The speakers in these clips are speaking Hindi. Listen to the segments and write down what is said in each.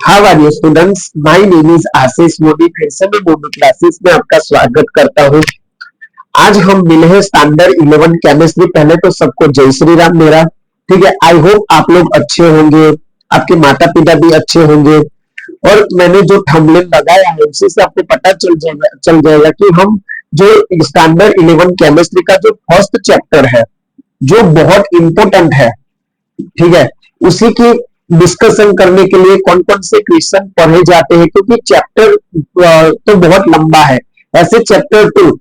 How are you students, my name is Ashish Modi. फिर से मैं मोदी क्लासेस में आपका स्वागत करता हूँ। आज हम मिले हैं स्टैंडर्ड 11 केमिस्ट्री। पहले तो सबको जय श्री राम मेरा। ठीक है, आई होप आप लोग अच्छे होंगे, आपके माता पिता भी अच्छे होंगे। और मैंने जो थंबनेल लगाया है उसी से आपको पता चल जाएगा कि हम जो स्टैंडर्ड 11 केमिस्ट्री का जो फर्स्ट चैप्टर है, जो बहुत इंपॉर्टेंट है, ठीक है, उसी की डिस्कशन करने के लिए कौन कौन से क्वेश्चन पढ़े जाते हैं, क्योंकि चैप्टर तो बहुत लंबा है। ऐसे चैप्टर 2,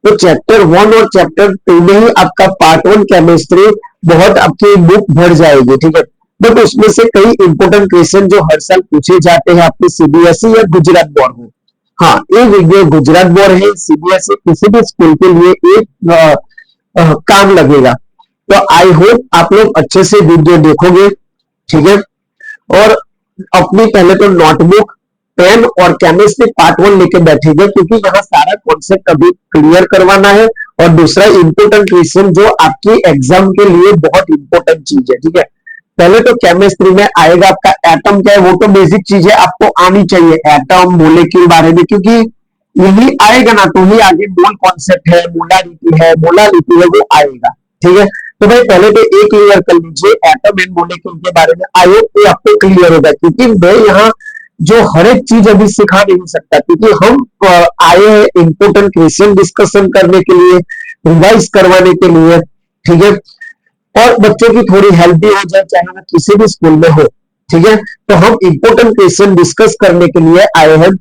तो चैप्टर 1 और चैप्टर 2 में ही आपका पार्ट 1 केमिस्ट्री बहुत आपकी बुक भर जाएगी। ठीक है, बट उसमें से कई इंपोर्टेंट क्वेश्चन जो हर साल पूछे जाते हैं, आपकी सीबीएसई या गुजरात बोर्ड हो। हाँ, ये वीडियो गुजरात बोर्ड है, सीबीएसई किसी भी स्कूल के लिए एक काम लगेगा। तो आई होप आप लोग अच्छे से वीडियो देखोगे। ठीक है, और अपनी पहले तो नोटबुक, पेन और केमिस्ट्री पार्ट 1 लेके बैठेगा, क्योंकि यहाँ सारा कॉन्सेप्ट अभी क्लियर करवाना है। और दूसरा इंपोर्टेंट क्वेश्चन जो आपकी एग्जाम के लिए बहुत इंपोर्टेंट चीज है। ठीक है, पहले तो केमिस्ट्री में आएगा आपका एटम क्या है, वो तो बेसिक चीज है, आपको आनी चाहिए एटम मोलेक्यूल बारे में, क्योंकि यही आएगा ना तो ही आगे मोल कॉन्सेप्ट है, मोलारिटी है, वो आएगा। ठीक है, तो भाई पहले तो एक क्लियर कर लीजिए एटम एंड मोलेक्यूल के बारे में। आई होप ये आपको क्लियर होगा, क्योंकि मैं यहाँ जो हर एक चीज अभी सिखा नहीं सकता, क्योंकि हम आए हैं इंपोर्टेंट क्वेश्चन डिस्कशन करने के लिए, रिवाइज करवाने के लिए। ठीक है, और बच्चों की थोड़ी हेल्प भी हो जाए, चाहे वो किसी भी स्कूल में हो। ठीक है, तो हम इंपोर्टेंट क्वेश्चन डिस्कस करने के लिए आए हैं।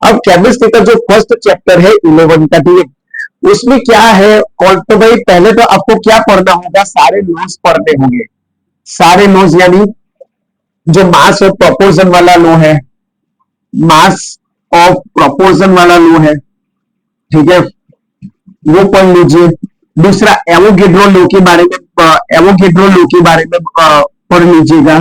अब केमिस्ट्री का जो फर्स्ट चैप्टर है 11 का, ठीक है, उसमें क्या है कौन, तो भाई पहले तो आपको क्या पढ़ना होगा, सारे लॉज पढ़ने होंगे। सारे लॉज यानी जो मास ऑफ प्रोपोर्शन वाला लॉ है, मास ऑफ प्रोपोर्शन वाला लॉ है, ठीक है, वो पढ़ लीजिए। दूसरा एवोगैड्रो लॉ के बारे में, एवोगैड्रो लॉ के बारे में पढ़ लीजिएगा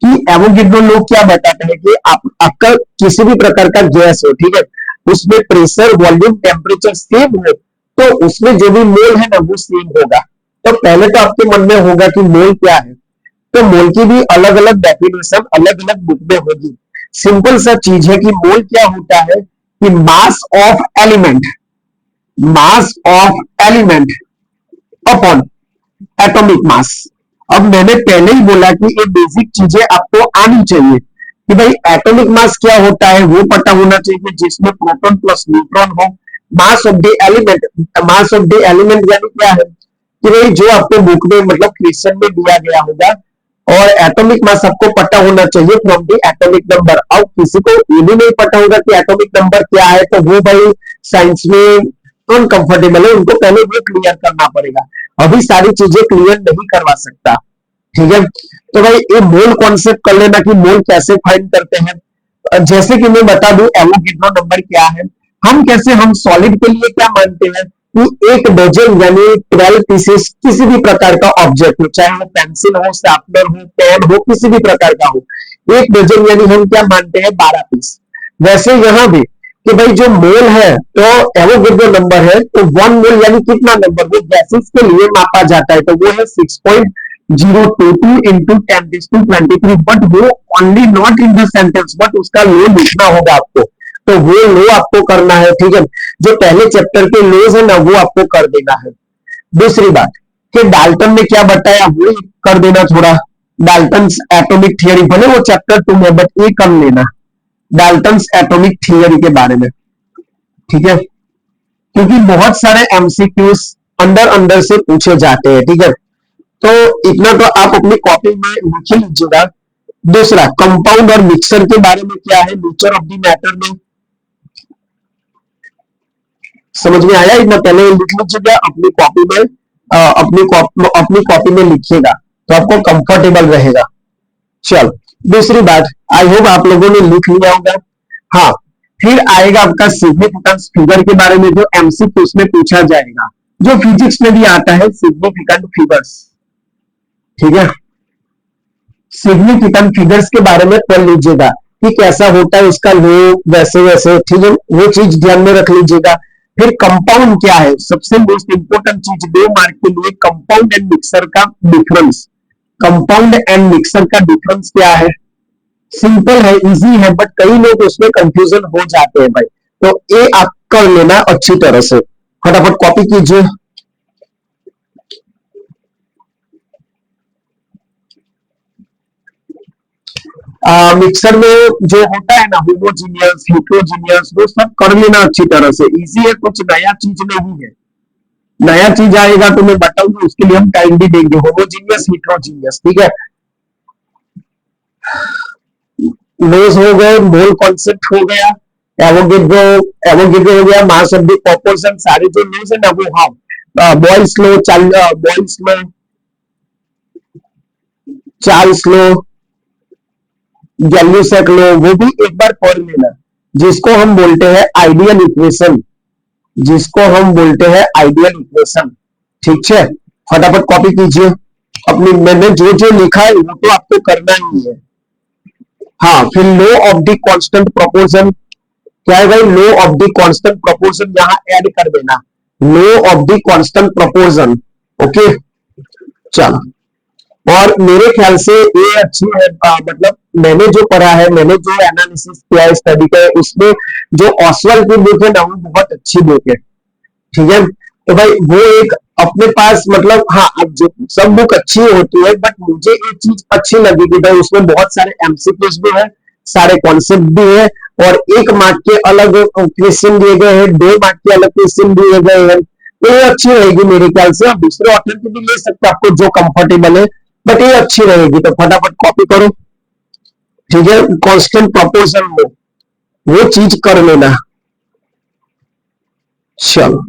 कि एवोगैड्रो लॉ क्या बताता है कि आपका किसी भी प्रकार का गैस हो, ठीक है, उसमें प्रेशर, वॉल्यूम, टेम्परेचर सेम हो, तो उसमें जो भी मोल है ना वो सेम होगा। तो पहले तो आपके मन में होगा कि मोल क्या है, तो मोल की भी अलग अलग डेफिनेशन अलग अलग बुक में होगी। सिंपल सा चीज है कि मोल क्या होता है कि mass of element, mass of element upon atomic mass. अब मैंने पहले ही बोला कि ये बेसिक चीजें आपको आनी चाहिए कि भाई एटॉमिक मास क्या होता है वो पता होना चाहिए, जिसमें प्रोटॉन प्लस न्यूट्रॉन हो। मास of the element, mass of the element यानी क्या है कि भाई जो आपको बुक में मतलब क्वेश्चन में दिया गया होगा, और एटॉमिक मास आपको पता होना चाहिए फ्रॉम द एटॉमिक नंबर। अब किसी को ये भी नहीं पता होगा कि एटॉमिक नंबर क्या है, तो वो भाई साइंस में अनकंफर्टेबल है, उनको पहले वो क्लियर करना पड़ेगा। अभी सारी चीजें क्लियर नहीं करवा सकता। ठीक है, तो भाई ये मोल कॉन्सेप्ट कर लेना कि मोल कैसे फाइंड करते हैं। जैसे कि मैं बता दूं एवोगैड्रो नंबर क्या है, हम कैसे, हम सॉलिड के लिए क्या मानते हैं कि एक डजन यानी 12 पीसेस किसी भी प्रकार का ऑब्जेक्ट हो, चाहे वो पेंसिल हो, शार्पनर हो, पेन हो, किसी भी प्रकार का हो, एक डजन यानी हम क्या मानते हैं 12 पीस। वैसे यहां भी कि भाई जो मोल है तो एवोगैड्रो नंबर है, तो 1 मोल यानी कितना नंबर, वो गैसेस के लिए मापा जाता है, तो वो है 6.022 into 10⁻23। बट वो only not in the sentence, but उसका लो लिखना होगा आपको, तो वो लो आपको करना है। ठीक है, जो पहले चैप्टर के लोज है ना वो आपको कर देना है। दूसरी बात कि डाल्टन ने क्या बताया वो कर देना थोड़ा। डाल्टन एटॉमिक थियरी, भले वो चैप्टर 2 में, बट ये कर लेना डाल्टन एटॉमिक थियरी के बारे में। ठीक है, क्योंकि बहुत सारे एमसीक्यूज अंदर अंदर से पूछे जाते हैं। ठीक है, तो इतना तो आप अपनी कॉपी में लिख लीजिएगा। दूसरा कंपाउंड और मिक्सर के बारे में क्या है, नेचर ऑफ द मैटर में समझ में आया, इतना पहले लिख लीजिएगा अपनी कॉपी में, अपनी कॉपी में लिखिएगा तो आपको कंफर्टेबल रहेगा। चल दूसरी बात, आई होप आप लोगों ने लिख लिया होगा। हाँ, फिर आएगा आपका सिग्निफिकेंस फिगर के बारे में, जो एमसीक्यूज में पूछा जाएगा, जो फिजिक्स में भी आता है, सिग्निफिकेंट फिगर्स। ठीक है, सिग्निफिकेंट फिगर्स के बारे में पढ़ लीजिएगा कि कैसा होता है इसका वो, वैसे वैसे। ठीक है, वो चीज ध्यान में रख लीजिएगा। फिर कंपाउंड क्या है, सबसे मोस्ट इंपोर्टेंट चीज 2 मार्क के लिए, कंपाउंड एंड मिक्सर का डिफरेंस। कंपाउंड एंड मिक्सर का डिफरेंस क्या है, सिंपल है, इजी है, बट कई लोग उसमें कंफ्यूजन हो जाते हैं भाई। तो ये आप कर लेना अच्छी तरह से, फटाफट कॉपी कीजिए। मिक्सर में जो होता है ना होमोजीनियस हिट्रोजीनियस, वो सब कर लेना अच्छी तरह से, इजी है, कुछ नया चीज नहीं है। नया चीज आएगा तो मैं बताऊंगा, उसके लिए हम टाइम भी देंगे। होमोजीनियस हिट्रोजीनियस, ठीक है। लोज हो गए, मोल कॉन्सेप्ट हो गया, एवोगेड्रो एवोगेड्रो हो गया, मास ऑफ द प्रोपोर्शन, सारे जो लोज है ना वो, हाँ, बॉयल्स लो, बॉयल्स लो, चार्ल्स लो, गैल्यूसेक लो, वो भी एक बार पढ़ लेना। जिसको हम बोलते हैं आइडियल इक्वेशन, जिसको हम बोलते हैं आइडियल इक्वेशन, ठीक है। फटाफट कॉपी कीजिए अपनी, मैंने जो जो लिखा है वो तो आपको करना ही है। हाँ, फिर law of the constant proportion, क्या है भाई, law of the constant proportion यहां ऐड कर देना, law of the constant proportion, okay. चलो, और मेरे ख्याल से ये अच्छी है, मतलब मैंने जो पढ़ा है, मैंने जो एनालिसिस किया है स्टडी का, उसमें जो ऑसवेल की बुक है ना वो बहुत अच्छी बुक है, ठीक है। तो भाई वो एक अपने पास, मतलब हाँ, अब जो सब बुक अच्छी होती है, बट मुझे एक चीज अच्छी लगी कि भाई उसमें बहुत सारे एमसीक्यूज भी है, सारे कॉन्सेप्ट भी है, और 1 मार्क के अलग क्वेश्चन दिए गए हैं, 2 मार्क के अलग क्वेश्चन दिए गए हैं। तो ये अच्छी रहेगी मेरे ख्याल से। आप दूसरे ऑथर की भी ले सकते हैं, आपको जो कंफर्टेबल है, बट ये अच्छी रहेगी। तो फटाफट कॉपी करो, ठीक है। कांस्टेंट प्रोपोर्शन में वो चीज कर लेना। चलो,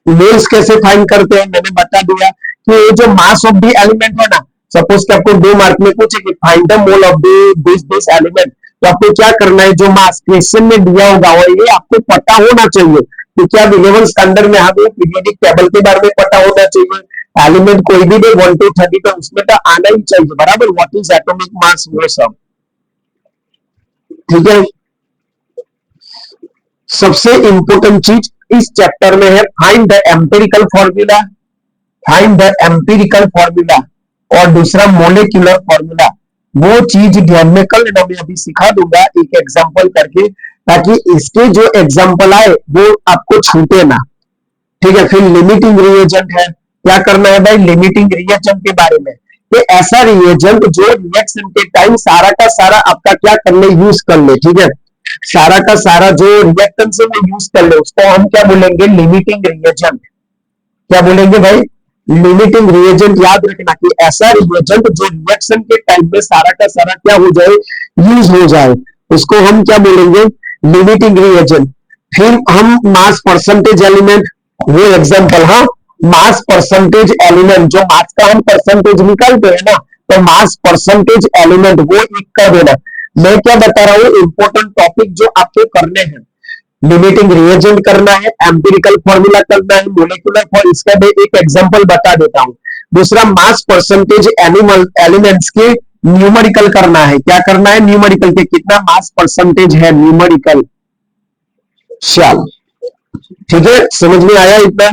मोल्स कैसे फाइंड करते हैं मैंने बता दिया, कि ये जो मास ऑफ द एलिमेंट है ना, सपोज कि आपको 2 मार्क में पूछे कि find the mole of this element, तो आपको क्या करना है, जो मास क्वेश्चन में दिया होगा और ये आपको पता होना चाहिए, क्योंकि अब 11 स्टैंडर्ड में हमें पीरियोडिक टेबल के बारे में पता होना चाहिए। एलिमेंट कोई भी दे 1 to 30, तो उसमें तो आना ही चाहिए, बराबर, व्हाट इज एटॉमिक मास, वो सब, ठीक है। सबसे इंपॉर्टेंट चीज इस चैप्टर में है find the empirical formula, find the empirical formula, और दूसरा मोलेक्युलर फॉर्मूला। वो चीज ध्यान में कर लेना, मैं अभी सिखा दूंगा एक एग्जांपल करके, ताकि इसके जो एग्जांपल आए वो आपको छूटे ना, ठीक है। फिर लिमिटिंग रिएजेंट है, क्या करना है भाई, लिमिटिंग रिएजेंट के बारे में, ये ऐसा रिएजेंट जो रिएक्शन के टाइम सारा का सारा आपका क्या कर ले, यूज कर ले, ठीक है। सारा का सारा जो रिएक्टेंस है वो यूज कर ले, उसको हम क्या बोलेंगे, लिमिटिंग रिएजेंट। क्या बोलेंगे भाई, लिमिटिंग रिएजेंट। याद रखना कि ऐसा रिएजेंट जो रिएक्शन के टाइम में सारा का सारा क्या हो जाए, यूज हो जाए, उसको हम क्या बोलेंगे, लिमिटिंग रिएजेंट। फिर हम मास परसेंटेज एलिमेंट, वो एग्जांपल, हाँ, मास परसेंटेज एलिमेंट, जो मास का हम परसेंटेज निकालते हैं ना, तो मास परसेंटेज एलिमेंट वो एक कर देना। मैं क्या बता रहा हूँ, इंपॉर्टेंट टॉपिक जो आपको करने हैं, लिमिटिंग रिएजेंट करना है, एम्पिरिकल फॉर्मूला करना है, मोलेकुलर फॉर्म, इसका मैं एक एग्जांपल बता देता हूं। दूसरा, मास परसेंटेज एनिमल एलिमेंट्स के न्यूमेरिकल करना है, क्या करना है, न्यूमेरिकल के कितना मास परसेंटेज है, न्यूमेरिकल। चल, ठीक है, समझ में आया इतना।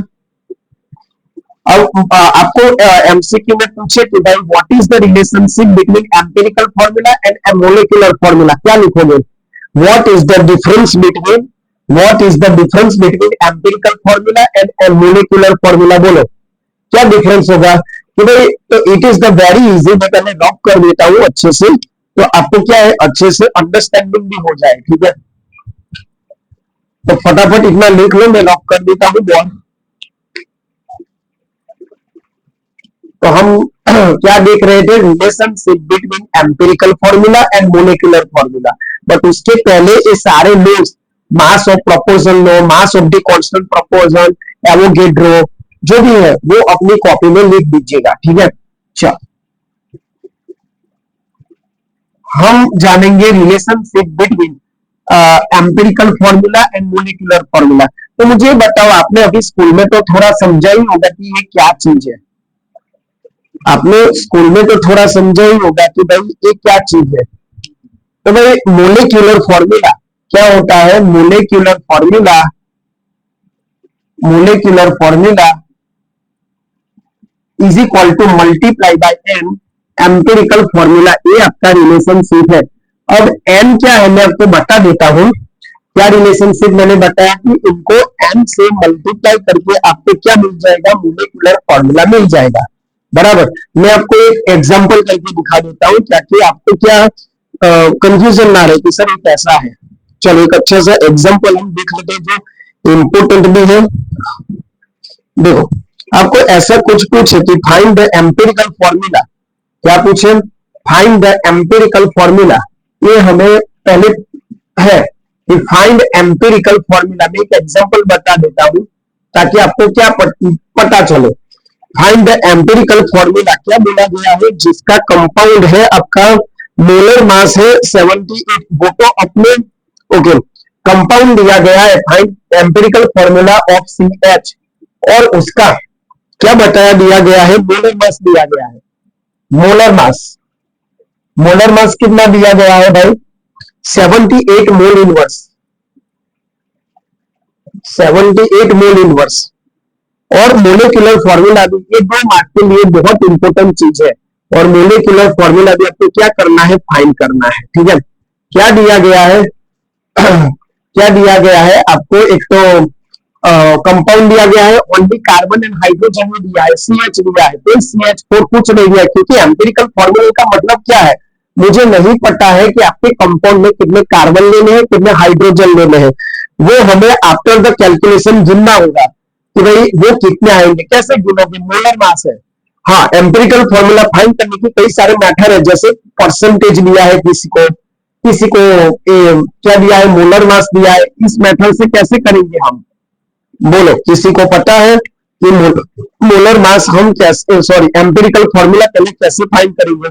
अब आपको एमसीक्यू में पूछे कि भाई what is the relationship between empirical formula and molecular formula, क्या लिखोगे, what is the difference between, what is the difference between empirical formula and molecular formula, बोलो क्या डिफरेंस होगा। कि भाई, तो it is the very easy, मैं पहले लॉक कर देता हूं अच्छे से, तो आपको क्या है, अच्छे से अंडरस्टैंडिंग भी हो जाए, ठीक है। तो फटाफट इतना लिख लो, मैं लॉक कर देता हूं बॉल। तो हम क्या देख रहे थे, relationship between empirical formula and molecular formula. But उसके पहले ये सारे laws, mass of proportion law, mass of the constant proportion, Avogadro, जो भी है वो अपनी कॉपी में लिख दीजिएगा, ठीक है। चल, हम जानेंगे relationship between empirical formula and molecular formula. तो मुझे बताओ, आपने अभी स्कूल में तो थोड़ा समझा ही होगा कि ये क्या चीज है, आपने स्कूल में तो थोड़ा समझा ही होगा कि भाई ये क्या चीज है। तो भाई, मोलिक्यूलर फॉर्मूला क्या होता है, molecular formula, molecular formula is equal to multiply by n empirical formula, ये आपका रिलेशनशिप है। अब एन क्या है मैं आपको बता देता हूं, क्या रिलेशनशिप मैंने बताया कि इनको एन से मल्टीप्लाई करके आपको क्या मिल जाएगा, मोलिकुलर फॉर्मूला मिल जाएगा। बराबर, मैं आपको एक एग्जांपल करके दिखा देता हूं ताकि आपको क्या कंफ्यूजन ना रहे कि सर ये कैसा है। चलो एक अच्छा सा एग्जांपल हम देख लेते हैं जो इम्पोर्टेंट भी है। देखो, आपको ऐसा कुछ पूछे कि फाइंड द एम्पिरिकल फॉर्मूला, क्या पूछे, फाइंड द एम्पिरिकल फॉर्मूला, ये हमें पहले है कि फाइंड एम्पिरिकल फॉर्मूला। में एक एग्जांपल बता देता हूं ताकि आपको क्या पता चले। फाइंड द एम्पिरिकल फॉर्मूला क्या बोला गया है, जिसका कंपाउंड है आपका मोलर मास है 78, वो तो अपने ओके कंपाउंड दिया गया है। Find empirical formula of CH और उसका क्या बताया दिया गया है, मोलर मास दिया गया है। मोलर मास, मोलर मास कितना दिया गया है भाई, 78 मोल इनवर्स, 78 मोल इनवर्स। और मोलिकुलर फॉर्मूला भी, ये 2 मार्क के लिए बहुत इंपॉर्टेंट चीज है। और मोलिकुलर फॉर्मूला भी आपको क्या करना है, फाइंड करना है। ठीक है, क्या दिया गया है क्या दिया गया है आपको, एक तो कंपाउंड दिया गया है, ओनली कार्बन एंड हाइड्रोजन में दिया है, CH दिया है, तो CH4 कुछ नहीं दिया, क्योंकि एम्पिरिकल फॉर्मूला का मतलब क्या है, मुझे नहीं पता है कि आपके कंपाउंड में कितने कार्बन लेने हैं, कितने हाइड्रोजन लेने हैं, वो हमें आफ्टर द कैलकुलेशन गिनना होगा कि भाई वो कितने आएंगे। कैसे गिनोगे, मोलर मास है। हाँ, एम्पिरिकल फॉर्मूला फाइंड करने के कई सारे मैथड है, जैसे परसेंटेज दिया है किसी को क्या दिया है, मोलर मास दिया है। इस मेथड से कैसे करेंगे हम, बोलो, किसी को पता है कि मोलर मास हम कैसे, सॉरी एम्पिरिकल फॉर्मूला पहले कैसे फाइंड करेंगे।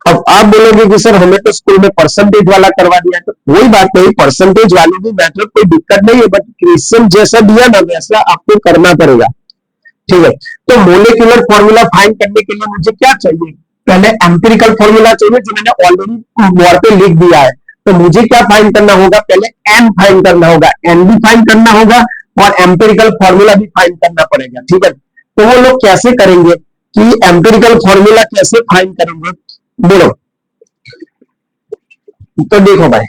अब आप बोलोगे कि सर हमें तो स्कूल में परसेंटेज वाला करवा दिया, तो कोई बात नहीं, परसेंटेज वाले भी मेथड कोई दिक्कत नहीं है, बट क्वेश्चन जैसा दिया ना वैसा आपको करना पड़ेगा। ठीक है, तो मोलिकुलर फॉर्मूला फाइंड करने के लिए मुझे क्या चाहिए, पहले एम्पिरिकल फॉर्मूला चाहिए जो मैंने ऑलरेडी बोर्ड पे लिख दिया है। तो मुझे क्या फाइंड करना होगा, पहले एन फाइंड करना होगा, एन भी फाइंड करना होगा और एम्पिरिकल फॉर्मूला भी फाइंड करना पड़ेगा। ठीक है, तो वो लोग कैसे करेंगे कि एम्पिरिकल फॉर्मूला कैसे फाइंड करेंगे, बोलो। तो देखो भाई,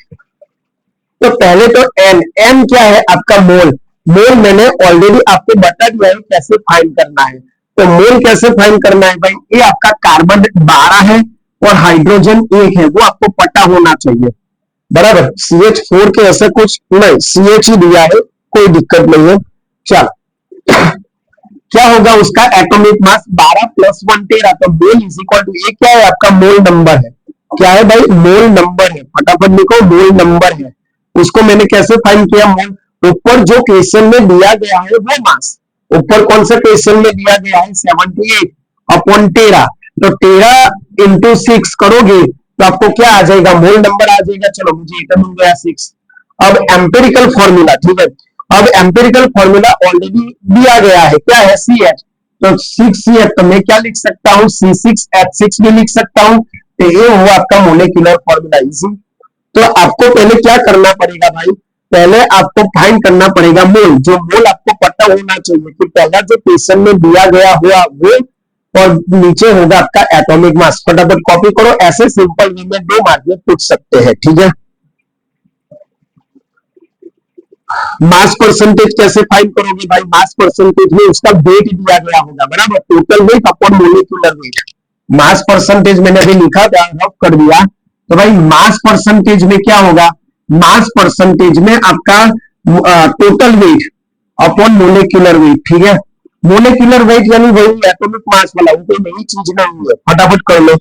तो पहले तो एन, एन क्या है आपका, मोल। मोल मैंने ऑलरेडी आपको बता दिया है कैसे फाइंड करना है। तो मोल कैसे फाइंड करना है भाई, ये आपका कार्बन 12 है और हाइड्रोजन 1 है, वो आपको पता होना चाहिए। बराबर, CH4 के ऐसा कुछ नहीं, CH ही दिया है, कोई दिक्कत नहीं है। चल क्या होगा, उसका एटॉमिक मास 12 + 1 13, तो मोल इज इक्वल टू, ये क्या है आपका मोल नंबर है। क्या है भाई, मोल नंबर है, फटाफट लिखो, मोल नंबर है। उसको मैंने कैसे फाइंड किया, मोल, ऊपर जो क्वेश्चन में दिया गया है वो मास, ऊपर कौन सा क्वेश्चन में दिया गया है 78/13, तो 13 × 6 करोगे तो आपको क्या आ जाएगा, मोल नंबर आ जाएगा। चलो मुझे इतना मिल गया 6। अब एम्पिरिकल फॉर्मूला, ठीक है, अब एम्पिरिकल फॉर्मूला ऑलरेडी दिया गया है, क्या है, CH, तो 6CH, तो मैं क्या लिख सकता हूँ, C6H6 भी लिख सकता हूँ। तो ये हुआ आपका मोलिकुलर फॉर्मूला इजी। तो आपको पहले क्या करना पड़ेगा भाई, पहले आपको फाइंड करना पड़ेगा मोल, जो मोल आपको पता होना चाहिए कि पहला जो क्वेश्चन में दिया गया हुआ वो, और नीचे होगा आपका एटॉमिक मास। फटाफट कॉपी करो, ऐसे सिंपल वे में 2 मार्क में पूछ सकते हैं। ठीक है, मास परसेंटेज कैसे फाइंड करोगे भाई, मास परसेंटेज में उसका वेट दिया गया होगा, बराबर, total weight upon molecular weight. Mass percentage मैंने अभी लिखा था, रफ कर दिया, तो भाई मास परसेंटेज में क्या होगा, मास परसेंटेज में आपका total weight upon molecular weight. ठीक है, मोलिकुलर वेट यानी वही एटॉमिक मास वाला, वो कोई नई चीज नहीं है, फटाफट कर लो।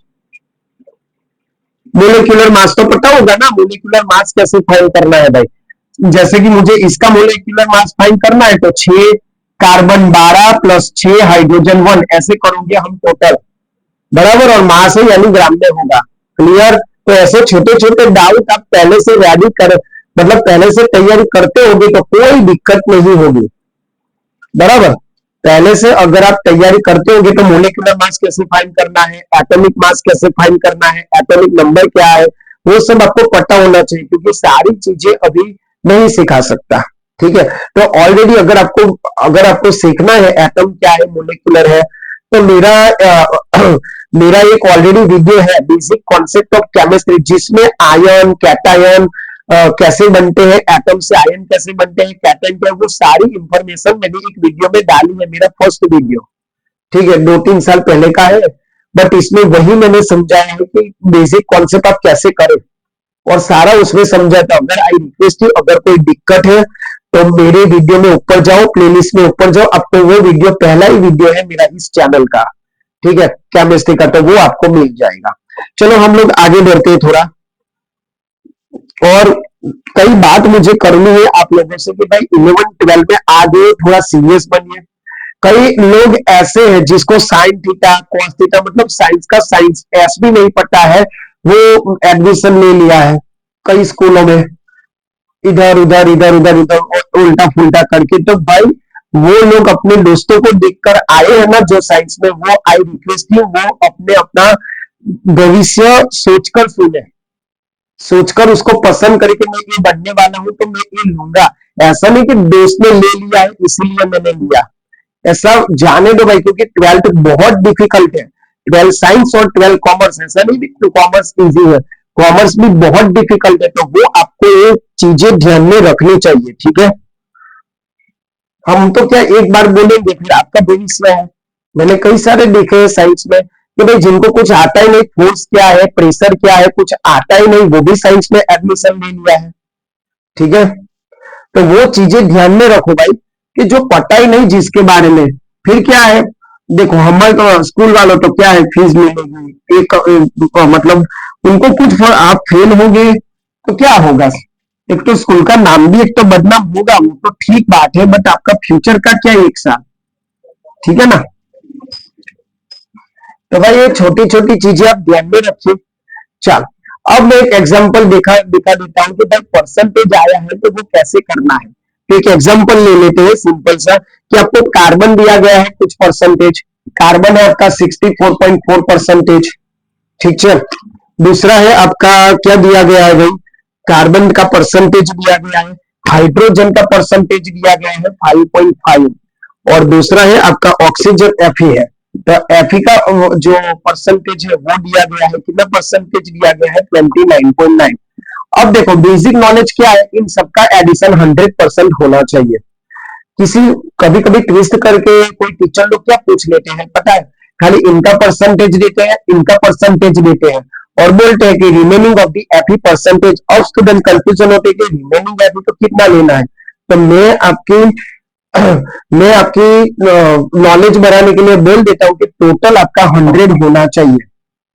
मोलिकुलर मास तो पता होगा ना, मोलिकुलर मास कैसे फाइंड करना है भाई, जैसे कि मुझे इसका मोलिकुलर मास फाइंड करना है, तो 6 कार्बन 12 + 6 हाइड्रोजन 1, ऐसे करोगे हम टोटल, बराबर, और मास है यानी ग्राम में होगा। क्लियर, तो ऐसे छोटे छोटे डाउट आप पहले से रेडी कर, मतलब पहले से तैयारी करते होगे तो कोई दिक्कत नहीं होगी, बराबर। पहले से अगर आप तैयारी करते होगे तो मोलिकुलर मास कैसे फाइंड करना है, एटॉमिक मास कैसे फाइंड करना है, एटॉमिक नंबर क्या है, वो सब आपको पता होना चाहिए, क्योंकि सारी चीजें अभी नहीं सिखा सकता। ठीक है, तो ऑलरेडी अगर आपको सीखना है एटम क्या है, मोलिकुलर है, तो मेरा मेरा एक ऑलरेडी वीडियो है बेसिक कॉन्सेप्ट ऑफ केमिस्ट्री, जिसमें आयन कैटायन कैसे बनते हैं, एटम से आयन कैसे बनते हैं, कैटायन क्या, वो सारी इंफॉर्मेशन मैंने एक वीडियो में डाली है, मेरा फर्स्ट वीडियो, ठीक है, 2-3 साल पहले का है। बट इसमें वही मैंने समझाया है कि बेसिक कॉन्सेप्ट आप कैसे करें, और सारा उसमें समझा था। अगर आई रिक्वेस्ट यू, अगर कोई दिक्कत है तो मेरे वीडियो में ऊपर जाओ, प्लेलिस्ट में ऊपर जाओ, आपको वो वीडियो पहला ही वीडियो है मेरा इस चैनल का, ठीक है, केमिस्ट्री का, तो वो आपको मिल जाएगा। चलो हम लोग आगे बढ़ते हैं थोड़ा, और कई बात मुझे करनी है आप लोगों से कि भाई 11-12 में आगे थोड़ा सीरियस बनिए। कई लोग ऐसे हैं जिसको साइन थीटा कॉस थीटा मतलब साइंस का साइंस एस भी नहीं पता है, वो एडमिशन ले लिया है कई स्कूलों में, इधर उधर इधर उधर उधर उल्टा फुल्टा करके। तो भाई वो लोग अपने दोस्तों को देखकर आए हैं ना जो साइंस में, वो आई रिक्वेस्ट यू, वो अपने अपना भविष्य सोचकर सुने, सोचकर उसको पसंद करके मैं ये बनने वाला हूं तो मैं ये लूंगा। ऐसा नहीं कि दोस्त ने ले लिया है इसलिए मैंने लिया, ऐसा जाने दो भाई, क्योंकि 12th बहुत डिफिकल्ट है, 12 साइंस और 12 कॉमर्स, ऐसा नहीं कि कॉमर्स इजी है, कॉमर्स भी बहुत डिफिकल्ट है। तो वो आपको ये चीजें ध्यान में रखनी चाहिए, ठीक है। हम तो क्या एक बार बोलेंगे फिर आपका भविष्य है। मैंने कई सारे देखे हैं साइंस में कि भाई जिनको कुछ आता ही नहीं, फोर्स क्या है प्रेशर क्या है कुछ आता ही नहीं, वो भी साइंस में एडमिशन ले लिया है, ठीक है। तो वो चीजें ध्यान में रखो भाई, कि जो पता ही नहीं जिसके बारे में, फिर क्या है, देखो हमारे तो स्कूल वालों तो क्या है, फीस मिलेगी एक मतलब उनको कुछ, आप फेल होंगे तो क्या होगा, एक तो स्कूल का नाम भी एक तो बदनाम होगा, वो तो ठीक बात है, बट आपका फ्यूचर का क्या एक साथ, ठीक है ना। तो भाई ये छोटी छोटी चीजें आप ध्यान में रखिए। चल अब मैं एक एग्जांपल दिखा देता हूं कि भाई परसेंटेज आया है तो वो कैसे करना है। तो एक एग्जांपल ले लेते हैं सिंपल सा, कि आपको कार्बन दिया गया है कुछ परसेंटेज, कार्बन है आपका 64.4 परसेंटेज, ठीक है। दूसरा है आपका क्या दिया गया है भाई, कार्बन का परसेंटेज दिया गया है, हाइड्रोजन का परसेंटेज दिया गया है 5.5, और दूसरा है आपका ऑक्सीजन एफ है, तो एफ का जो परसेंटेज है वो दिया गया है, कितना परसेंटेज दिया गया है 29.9। अब देखो बेसिक नॉलेज क्या है, इन सबका एडिशन 100% होना चाहिए। किसी कभी कभी ट्विस्ट करके कोई टीचर लोग क्या पूछ लेते हैं पता है, खाली इनका परसेंटेज देते हैं, इनका परसेंटेज देते हैं, और बोलते हैं कि रिमेनिंग ऑफ दी एफी परसेंटेज, ऑफ स्टूडेंट कंफ्यूजन होते हैं कि रिमेनिंग एफी तो कितना लेना है। तो मैं आपकी नॉलेज बढ़ाने के लिए बोल देता हूं कि टोटल आपका 100 होना चाहिए,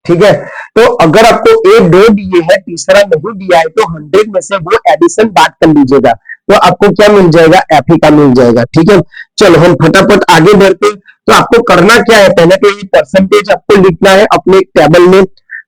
ठीक है। तो अगर आपको ए 2 दिए है तीसरा नहीं दिया है तो 100 में से वो एडिशन बात कर लीजिएगा, तो आपको क्या मिल जाएगा, एफी का मिल जाएगा, ठीक है। चलो हम फटाफट आगे बढ़ते। तो आपको करना क्या है, पहले तो ये परसेंटेज आपको लिखना है अपने टेबल में।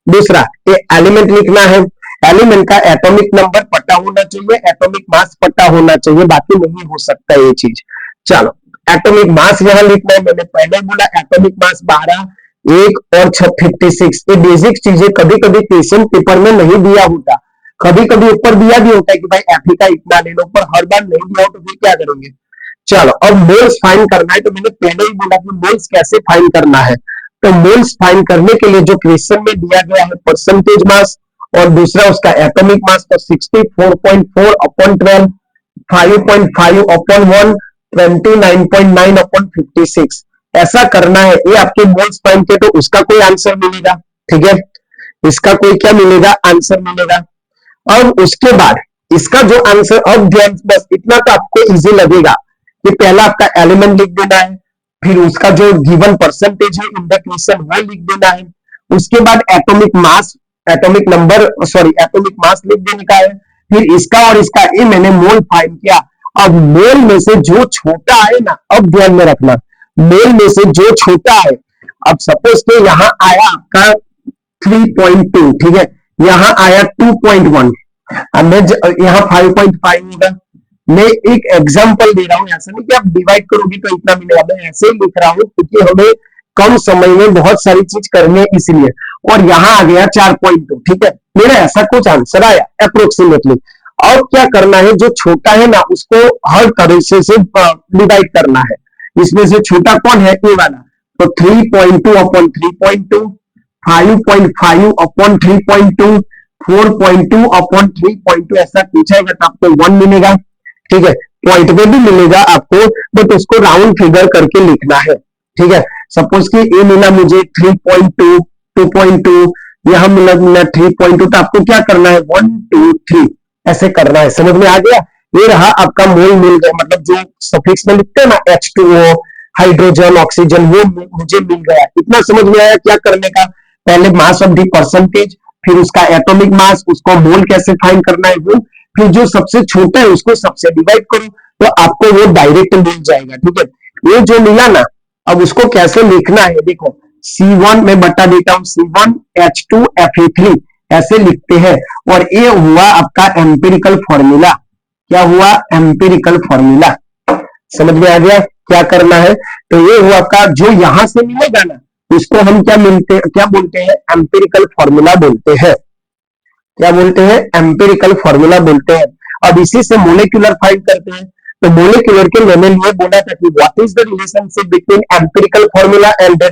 दूसरा ये एलिमेंट लिखना है, एलिमेंट का एटॉमिक नंबर पता होना चाहिए, एटॉमिक मास पता होना चाहिए, बाकी नहीं हो सकता ये चीज। चलो एटॉमिक मास यहां लिखना है, मैंने पहले बोला एटॉमिक मास 12, 1 और 56। ये बेसिक चीजें कभी कभी क्वेश्चन पेपर में नहीं दिया होता, कभी कभी ऊपर दिया भी होता है कि भाई एफी का इतना ले लो, पर हर बार नहीं दिया हो तो फिर क्या करेंगे। चलो अब मोल्स फाइंड करना है, तो मैंने पहले ही बोला कि मोल्स कैसे फाइंड करना है। तो मोल्स फाइंड करने के लिए जो क्वेश्चन में दिया गया है परसेंटेज मास, और दूसरा उसका एटॉमिक मास, तो 64.4 अपॉन 12, 5.5 अपॉन 1, 29.9 अपॉन 56, ऐसा करना है। ये आपके मोल्स फाइंड के, तो उसका कोई आंसर मिलेगा, ठीक है, इसका कोई क्या मिलेगा, आंसर मिलेगा। अब उसके बाद इसका जो आंसर, अब ध्यान बस इतना तो आपको इजी लगेगा कि पहला आपका एलिमेंट लिख देना है, फिर उसका जो गिवन परसेंटेज है इन द क्वेश्चन वो लिख देना है, उसके बाद atomic mass, atomic number sorry atomic mass लिख देने का है, फिर इसका और इसका, ये मैंने मोल फाइंड किया। अब मोल में से जो छोटा है ना, अब ध्यान में रखना, मोल में से जो छोटा है, अब सपोज के यहां आया आपका 3.2, ठीक है, यहां आया 2.1, अब मैं यहां 5.5 होगा। मैं एक एग्जांपल दे रहा हूं, ऐसा नहीं कि आप डिवाइड करोगे तो इतना मिलेगा, मैं ऐसे ही लिख रहा हूं क्योंकि हमें कम समय में बहुत सारी चीज करनी है इसलिए। और यहां आ गया 4.2, ठीक है, मेरा ऐसा कुछ आंसर आया अप्रोक्सीमेटली। और क्या करना है, जो छोटा है ना उसको हर तरह से डिवाइड करना है, इसमें से छोटा कौन है, ए वाला, तो 3.2 अपॉन 3.2, 5.5 अपॉन 3.2, 4.2 अपॉन 3.2 ऐसा पूछेगा तो आपको 1 मिलेगा। ठीक है, पॉइंट में भी मिलेगा आपको, बट उसको राउंड फिगर करके लिखना है। ठीक है, सपोज कि ये मिला मुझे 3.2, 2.2, यहां मिला 3.2, तो आपको क्या करना है 1 2 3 ऐसे करना है। समझ में आ गया? ये रहा आपका मोल मिल गया, मतलब जो सफिक्स में लिखते हैं ना H2O, हाइड्रोजन, ऑक्सीजन, वो मुझे मिल गया। इतना समझ में आया क्या करने का? पहले मास ऑफ द परसेंटेज, फिर उसका एटॉमिक मास, उसको मोल कैसे फाइंड करना है वो, फिर जो सबसे छोटा है उसको सबसे डिवाइड करो तो आपको वो डायरेक्ट मिल जाएगा। ठीक है, ये जो मिला ना, अब उसको कैसे लिखना है देखो, C1 में बता देता हूं, C1H2Fe3 ऐसे लिखते हैं। और ये हुआ आपका एम्पिरिकल फॉर्मूला। क्या हुआ? Empirical formula. समझ में आ गया क्या करना है? तो ये हुआ आपका, जो यहां से मिलेगा ना उसको हम क्या बोलते हैं? एम्पिरिकल फॉर्मूला बोलते हैं। क्या बोलते हैं? एम्पिरिकल फॉर्मूला बोलते हैं। अब इसी से मोलिकुलर फाइंड करते हैं। तो मोलिकुलर के मैंने लिए बोला था कि what is the relationship between empirical formula and the,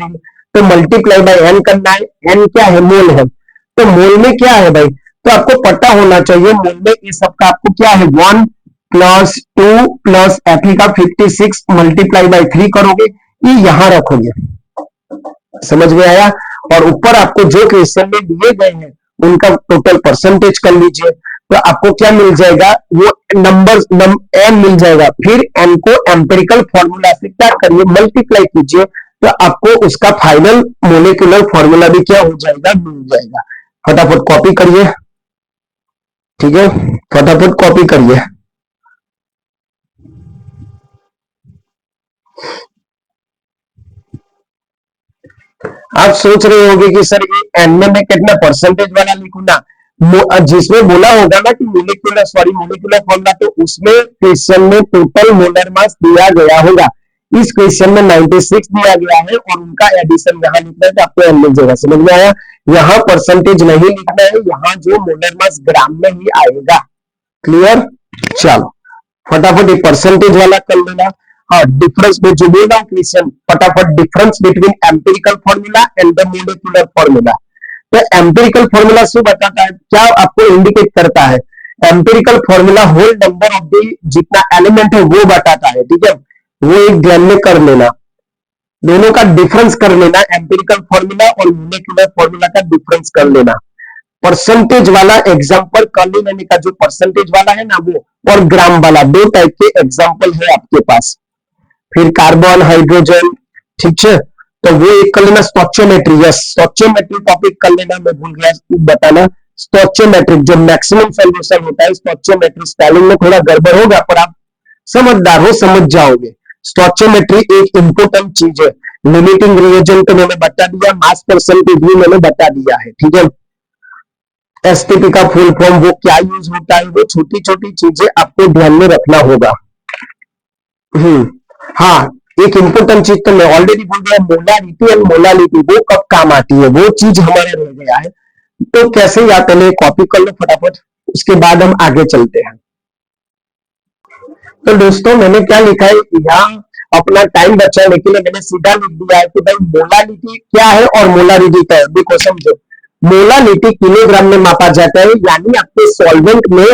तो मल्टीप्लाई बाय एन करना है। एन क्या है? मोल है। तो मोल में क्या है भाई? तो आपको पता होना चाहिए मोल में ये सबका आपको क्या है, 1 प्लस 2 प्लस Fe का 56 मल्टीप्लाई बाय 3 करोगे, ये यहां रखोगे। समझ में आया? और ऊपर आपको जो क्वेश्चन में दिए गए हैं उनका टोटल परसेंटेज कर लीजिए, तो आपको क्या मिल जाएगा? वो नंबर एन मिल जाएगा। फिर एन को एम्पिरिकल फॉर्मूला से क्या करिए, मल्टीप्लाई कीजिए, तो आपको उसका फाइनल मोलिकुलर फॉर्मूला भी क्या हो जाएगा? मिल जाएगा। फटाफट कॉपी करिए। ठीक है, फटाफट कॉपी करिए। आप सोच रहे होंगे कि सर ये एन में मैं कितना परसेंटेज वाला लिखूं ना, जिसमें बोला होगा ना कि मोलिकुलर फॉर्मूला, तो उसमें क्वेश्चन में टोटल मोलर मास दिया गया होगा। इस क्वेश्चन में 96 दिया गया है और उनका एडिशन यहाँ लिखना है तो आपको एन मिल जाएगा। समझ में आया? यहाँ परसेंटेज नहीं लिखना है, यहाँ जो मोलर मास ग्राम में ही आएगा। क्लियर? चलो फटाफट एक परसेंटेज वाला कर लेना। हाँ, डिफरेंस में जो बोला क्वेश्चन, फटाफट difference between empirical formula and the molecular formula. तो एम्पिरिकल फॉर्मूला શું बताता है, क्या आपको इंडिकेट करता है? Empirical formula whole number of the जितना एलिमेंट है वो बताता है। ठीक है, वो एक ध्यान में कर लेना, दोनों का डिफरेंस कर लेना, एम्पिरिकल फॉर्मूला और मोलिकुलर फॉर्मूला का डिफरेंस कर लेना। परसेंटेज वाला एग्जांपल कर लेने का, जो परसेंटेज वाला है ना वो, और ग्राम वाला, दो टाइप के एग्जांपल है आपके पास। फिर कार्बन, हाइड्रोजन, ठीक है, तो वो एक कर लेना। स्टोचियोमेट्री, यस स्टोचियोमेट्री टॉपिक कर लेना, मैं भूल गया बताना। स्टोचियोमेट्रिक जो मैक्सिमम सॉल्यूशन होता है, स्टोचियोमेट्री स्पेलिंग में थोड़ा गड़बड़ होगा पर आप समझदार हो, समझ जाओगे। स्टोचियोमेट्री एक इंपोर्टेंट चीज है। लिमिटिंग रिएजेंट तो मैंने बता दिया, मास परसेंटेज भी मैंने बता दिया है। ठीक है, एसटीपी का फुल फॉर्म वो क्या यूज होता है, वो छोटी छोटी चीजें आपको ध्यान में रखना होगा। हाँ, एक इंपोर्टेंट चीज तो मैं ऑलरेडी बोल गया, मोलारिटी एंड मोलालिटी वो कब काम आती है, वो चीज हमारे रह गया है। तो कैसे याद, पहले कॉपी कर लो फटाफट, उसके बाद हम आगे चलते हैं। तो दोस्तों मैंने क्या लिखा है यहाँ, अपना टाइम बचाने के लिए मैंने सीधा लिख दिया है कि भाई मोलालिटी क्या है और मोलारिटी क्या है। देखो समझो, मोलालिटी किलोग्राम में मापा जाता है, यानी आपके सॉल्वेंट में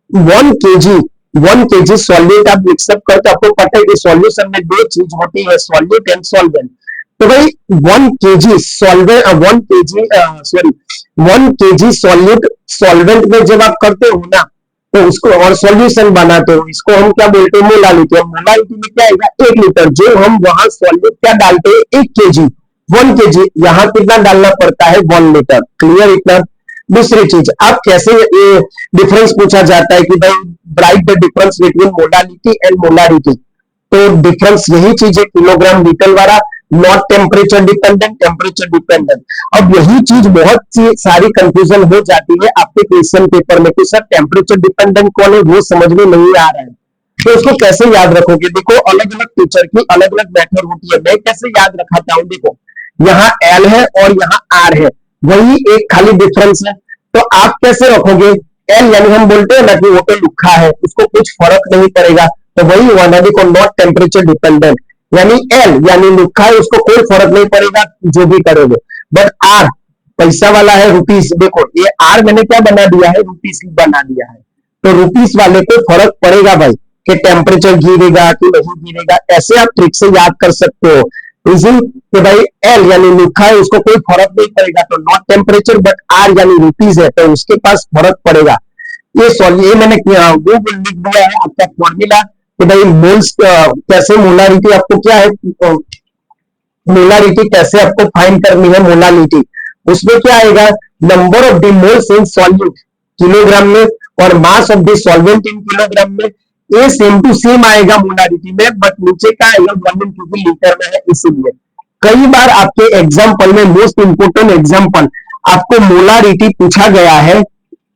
1 केजी सॉल्वेंट आप मिक्सअप करते, आपको पता है कि सॉल्यूशन में दो चीज होती है, सॉल्यूट एंड सॉल्वेंट। तो भाई 1 KG solvent, 1 KG solute solvent में जब आप करते हो ना, तो उसको और सॉल्यूशन बनाते हो, इसको हम क्या बोलते हैं, मोलालिटी। और मोलालिटी में क्या आएगा, 1 लीटर, जो हम वहां सॉल्यूट क्या डालते हैं, 1 केजी, 1 केजी, यहाँ कितना डालना पड़ता है, 1 लीटर। क्लियर इतना? दूसरी चीज, आप कैसे ये डिफरेंस पूछा जाता है कि भाई right the difference between molality and molarity, तो डिफरेंस यही चीज है, किलोग्राम लीटर वाला, not temperature dependent, temperature dependent. अब यही चीज बहुत सी सारी कंफ्यूजन हो जाती है आपके क्वेश्चन पेपर में कि सर टेम्परेचर डिपेंडेंट कौन है, वो समझ में नहीं आ रहा है। तो उसको कैसे याद रखोगे, देखो अलग अलग टीचर की अलग अलग मेथड होती है। मैं कैसे याद रखाता हूं, देखो यहाँ एल है और यहाँ आर है, वही एक खाली डिफरेंस है। तो आप कैसे रखोगे, एल यानी हम बोलते हैं ना कि वो तो लिखा है, उसको कुछ फर्क नहीं पड़ेगा, तो वही हुआ ना, देखो नॉट टेम्परेचर डिपेंडेंट, यानी एल यानी लिखा है, उसको कोई फर्क नहीं पड़ेगा जो भी करोगे। बट आर पैसा वाला है रुपीस, देखो ये आर मैंने क्या बना दिया है, रुपीस बना दिया है। तो रुपीस वाले को फर्क पड़ेगा भाई कि टेम्परेचर गिरेगा कि नहीं गिरेगा, ऐसे आप ट्रिक से याद कर सकते हो इजी कि भाई एल यानी लिखा है उसको कोई फर्क नहीं पड़ेगा, तो नॉट टेम्परेचर बट आर यानी रुपीस है तो उसके पास फर्क पड़ेगा। ये सॉल्व ये मैंने वो लिख दिया है आपका फॉर्मूला कि भाई मोल्स कैसे मोलारिटी आपको क्या है, मोलारिटी कैसे आपको फाइंड करनी है मोलारिटी, उसमें क्या आएगा number of the moles in solute kilogram में और मास of the solvent in kilogram में, ये सेम टू सेम आएगा मोलारिटी में बट नीचे का आएगा वॉल्यूम क्योंकि लीटर में है इसीलिए। कई बार आपके एग्जाम्पल में मोस्ट इंपोर्टेंट एग्जाम्पल आपको मोलारिटी पूछा गया है,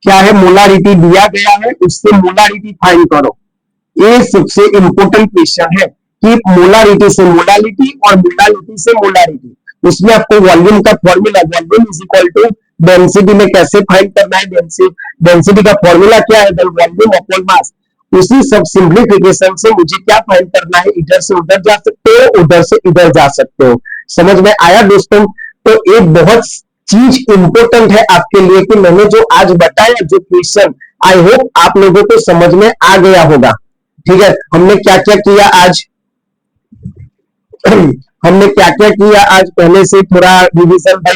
क्या है मोलारिटी दिया गया है उससे मोलारिटी फाइंड करो, ये सबसे इंपोर्टेंट क्वेश्चन है कि मोलारिटी से मोलालिटी और मोलालिटी से मोलारिटी, उसमें आपको वॉल्यूम का formula volume is equal to density में कैसे फाइंड करना है, डेंसिटी का फॉर्मूला क्या है वॉल्यूम अपॉन मास, उसी सब सिंप्लीफिकेशन से मुझे क्या फाइंड करना है, इधर से उधर जा सकते हो उधर से इधर जा सकते हो। समझ में आया दोस्तों? तो एक बहुत चीज इंपोर्टेंट है आपके लिए कि मैंने जो आज बताया जो क्वेश्चन, आई होप आप लोगों को समझ में आ गया होगा। ठीक है, हमने क्या क्या किया आज हमने क्या क्या किया आज, पहले से थोड़ा रिवीजन भाई,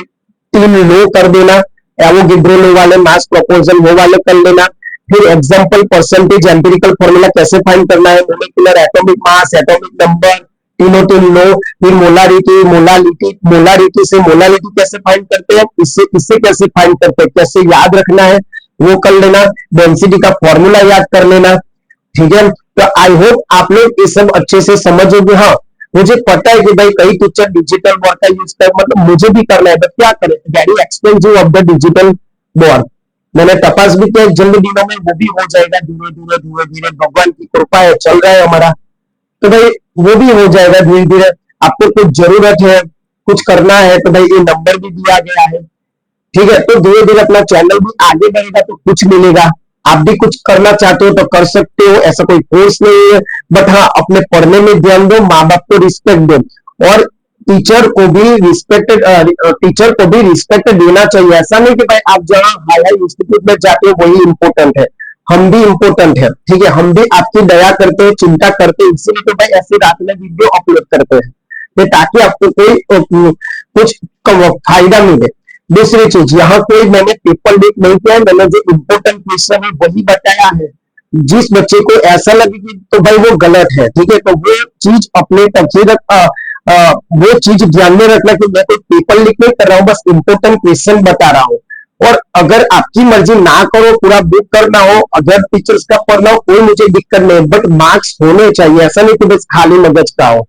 3 लो कर देना, एवोगैड्रो लो वाले मास प्रोपोर्शन वो वाले कर लेना, फिर एग्जांपल परसेंटेज एम्पिरिकल फॉर्मूला कैसे फाइंड करना है, molecular atomic mass atomic number तीनों लो, फिर मोलारिटी मोलालिटी मोलारिटी से मोलालिटी कैसे फाइंड करते हैं, इससे कैसे फाइंड करते हैं, कैसे याद रखना है वो कर लेना, डेंसिटी का फॉर्मूला याद कर लेना। ठीक है, तो आई होप आप लोग ये सब अच्छे से समझोगे। हाँ मुझे पता है कि भाई कई टीचर डिजिटल बोर्ड का यूज कर, मतलब मुझे भी करना है बट क्या करें, very expensive of the digital board, मैंने तपास भी किया जल्द दिनों में वो भी हो जाएगा, धीरे धीरे धीरे धीरे भगवान की कृपा है चल रहा है हमारा, तो भाई वो भी हो जाएगा धीरे धीरे। आपको कुछ जरूरत है कुछ करना है तो भाई ये नंबर भी दिया गया है। ठीक है, तो धीरे धीरे अपना चैनल भी आगे बढ़ेगा तो कुछ मिलेगा, आप भी कुछ करना चाहते हो तो कर सकते हो, ऐसा कोई फोर्स नहीं है, बट हाँ अपने पढ़ने में ध्यान दो, माँ बाप को रिस्पेक्ट दो और टीचर को भी रिस्पेक्ट देना चाहिए। ऐसा नहीं कि भाई आप जहाँ हाई इंस्टीट्यूट में जाते हो वही इंपॉर्टेंट है, हम भी इंपॉर्टेंट है। ठीक है, हम भी आपकी दया करते हैं चिंता करते हैं, इसीलिए तो भाई ऐसे रात में वीडियो अपलोड करते हैं ताकि आपको कोई कुछ फायदा मिले। दूसरी चीज, यहाँ कोई मैंने पेपर लीक नहीं किया है, मैंने जो इम्पोर्टेंट क्वेश्चन है वही बताया है, जिस बच्चे को ऐसा लगे कि तो भाई वो गलत है, ठीक है, तो वो चीज अपने तक ही वो चीज ध्यान में रखना कि मैं कोई पेपर लीक नहीं कर रहा हूँ, बस इम्पोर्टेंट क्वेश्चन बता रहा हूँ। और अगर आपकी मर्जी ना करो पूरा बुक करना हो, अगर टीचर्स का पढ़ना हो कोई मुझे दिक्कत नहीं, बट मार्क्स होने चाहिए, ऐसा नहीं कि बस खाली मगज का हो।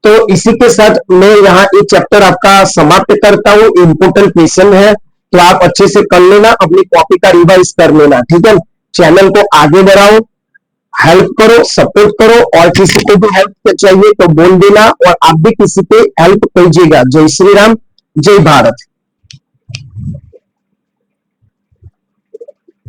तो इसी के साथ मैं यहाँ एक चैप्टर आपका समाप्त करता हूँ, इंपोर्टेंट क्वेश्चन है तो आप अच्छे से कर लेना, अपनी कॉपी का रिवाइज कर लेना। ठीक है, चैनल को आगे बढ़ाओ, हेल्प करो सपोर्ट करो, और किसी को भी हेल्प चाहिए तो बोल देना, और आप भी किसी पे हेल्प कीजिएगा। जय श्री राम, जय भारत।